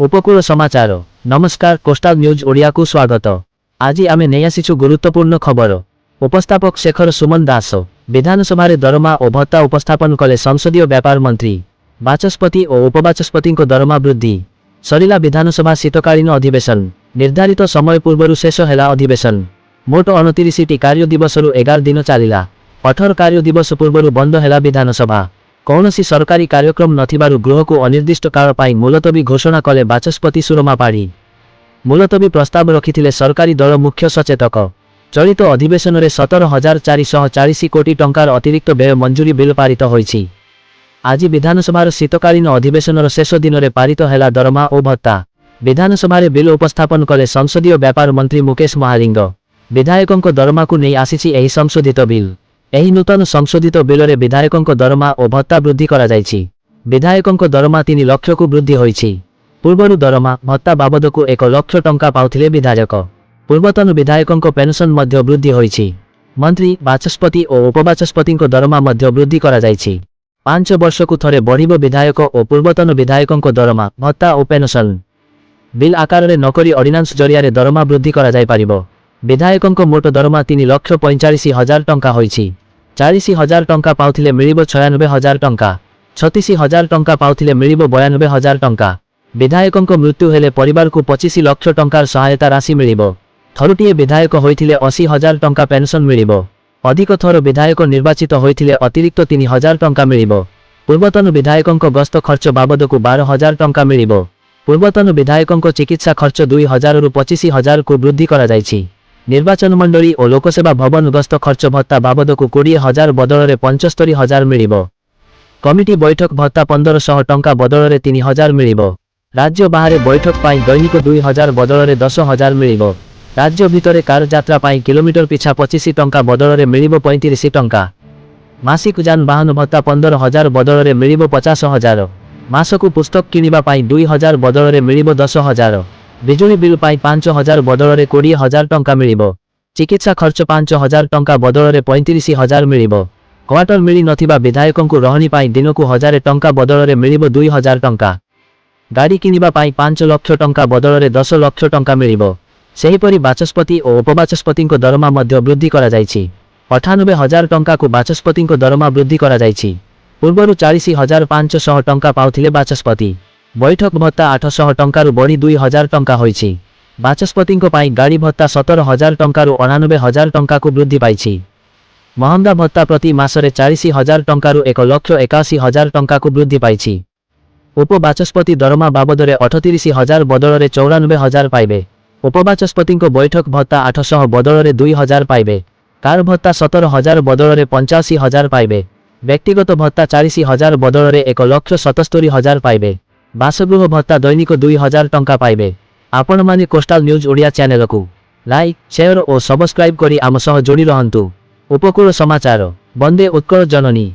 उपकूल समाचार नमस्कार कोस्टाल न्यूज ओडिया को स्वागत। आज आमे नहीं आसीचु गुरुत्वपूर्ण खबर। उपस्थापक शेखर सुमन दास। विधानसभा दरमा और भत्ता उपस्थापन कले संसदीय व्यापार मंत्री। बाचस्पति और उपबाचस्पति दरमा वृद्धि। सरिला विधानसभा शीतकालीन अधिवेशन। निर्धारित समय पूर्व शेष है अधिवेशन। मोट 29टी कार्य दिवस 11 दिन चलिला। 18 कार्य दिवस पूर्व बंद है विधानसभा। कौनसी सरकारी कार्यक्रम नथिबारु गृह को अनिर्दिष्ट काल पाई मुलतवी घोषणा कले बाचस्पति सुरमा पाढ़ी। मुलतवी प्रस्ताव रखिथिले सरकारी दल मुख्य सचेतक। चलित अधिवेशन में 17,440 कोटी टंकार अतिरिक्त व्यय मंजूरी बिल पारित होईछि। आज विधानसभार शीतकालीन अधिवेशन शेष दिन में पारित है दरमा और भत्ता। विधानसभा बिल उपस्थापन कले संसदीय व्यापार मंत्री मुकेश महालिंग। विधायकों दरमा को नहीं आसीछि एही संशोधित बिल। एही नूतन संशोधित बिल रे विधायकों दरमा और भत्ता वृद्धि करा जायछि। विधायकों दरमा 3 लाख को वृद्धि होईछि। पूर्वरु दरमा भत्ता बाबद को 1 लाख टंका पाउथिले विधायक। पूर्वतन विधायकों पेंशन मध्य वृद्धि होईछि। मंत्री बाचस्पति और उपबाचस्पति दरमा मध्य वृद्धि करा जायछि। 5 वर्ष को थरे बढ़िबो विधायक और पूर्वतन विधायकों दरमा भत्ता और पेंशन। बिल आकार रे नकरी ऑर्डिनेंस जरिया दरमा वृद्धि करा जाय पारिबो। विधायकों मोट दरमा 3,45,000 टंका होईछि। 40,000 टंका पाउथिले मिलिबो 96,000 टंका। 36,000 टंका पाउथिले मिलिबो 92,000 टंका। विधायकों मृत्यु हेले परिवार को 25 लाख टंकार सहायता राशि मिलिबो। थरुटिए विधायक होइथिले 80,000 टंका पेंशन मिलिबो। अधिक थर विधायक निर्वाचित होइथिले अतिरिक्त 3,000 टंका मिलिबो। पूर्वतन विधायकों गस्त खर्च बाबद को 12,000 टंका मिलिबो। पूर्वतन विधायकों चिकित्सा खर्च 2,000 रु 25,000 को वृद्धि करा जायछि। निर्वाचन मंडली और लोकसेवा भवन गस्त खर्च भत्ता बाबद को 20,000 बदल में 75,000 मिलिबो। कमिटी बैठक भत्ता 1,500 टंका बदल में 3,000 मिलिबो। राज्य बाहर बैठक पाई दैनिक 2,000 बदल में 10,000 मिलिबो। राज्य भितर कार यात्रा पाई किलोमीटर पिछा 25 टंका बदल में मिलिबो 35 टंका। मासिक जानवाहन भत्ता 15,000 बदल में मिलिबो 50,000। मासकु पुस्तक किनिबा पाई 2,000 बदल में मिलिबो 10,000। बिजुली बिल पाई 5,000 बदल में 20,000 टंका मिलिबो। चिकित्सा खर्च 5,000 टंका बदल में 35,000 मिलिबो। क्वार्टर मिली नथिबा विधायकों को रहनी पाई दिन को 1,000 टंका बदल में मिलिबो 2,000 टंका। गाड़ी किनिबा पाई 5 लाख टंका बदल में 10 लाख टंका मिलिबो। सेहीपरि बाचस्पति और उपबाचस्पति दरमा मध्य वृद्धि करा जायछि। 98,000 टंका को बाचस्पति दरमा वृद्धि करा जायछि। पूर्वरु 40,500 टंका पाउथिले बाचस्पति। बैठक भत्ता 800 टंका बढ़ी 2,000 टंका होईछि। बाचस्पति गाड़ी भत्ता 17,000 टंका 99,000 टंका को वृद्धि पाइछि। महंगा भत्ता प्रति मासरे 40,000 टंका 1,81,000 टंका को वृद्धि पाइछि। उपबाचस्पति दरमा बाबद 38,000 बदल में 94,000 पाइबे। उपबाचस्पति बैठक भत्ता 800 बदल में 2,000 पाइबे। कार भत्ता 17,000 बदल में 85,000 पाइबे। व्यक्तिगत भत्ता 40,000 बदल में 1,77,000 पाइबे। बासगृह भत्ता दैनिक 2,000 टंका पाइबे। आपण माने कोस्टाल न्यूज ओडिया चैनल को लाइक शेयर और सब्सक्राइब करी आम सह जोड़ी रहंतु। उपकूल समाचार। वंदे उत्कल जननी।